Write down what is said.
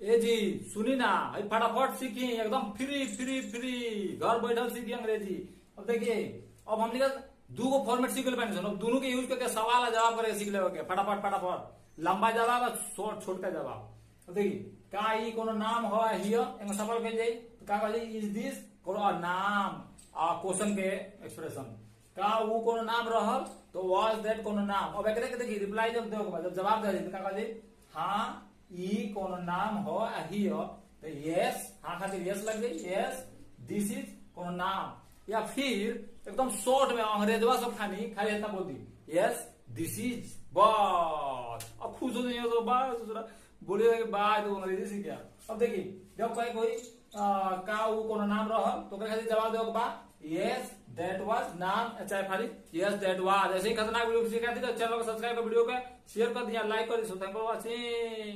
ए जी सुनी ना, फटाफट सीखी, एकदम फ्री फ्री फ्री, घर बैठल सीखी अंग्रेजी। अब देखिए, अब हमने का दू गो फॉर्मेट सीख ले पानी, दोनों के यूज करके सवाल और जवाब करके सीख ले फटाफट फटाफट। लंबा जवाब और छोटका जवाब। अब देखिए, का ई कोनो नाम हो हियर एगो सवाल कह जाई तो का कहली इज दिस कोनो नाम आ क्वेश्चन के एक्सप्रेशन। का वो कोनो नाम रहल तो वाज दैट कोनो नाम। अब एकरे के देखिए रिप्लाई जब देओ के बाद जब जवाब दे तो का कहली हां ई कोनो नाम हो हियर तो यस, हां खातिर यस लग गई, यस दिस इज कोनो नाम। या फिर एकदम शॉर्ट में अंग्रेजवा सब खाली इतना बोल दी यस दिस इज, बस। अब खुश हो जाइए तो बस बोलिए बाय तो अंग्रेजी सीख गया। अब देखिए जब कोई का वो कोनो नाम रहल तो खातिर जवाब दो बा यस दैट वाज नाम, चाहे खाली यस दैट वाज। ऐसे ही खतरनाक वीडियो सीखा थी तो चैनल को सब्सक्राइब कर, वीडियो को शेयर कर दिया, लाइक कर दी। So thank you for watching.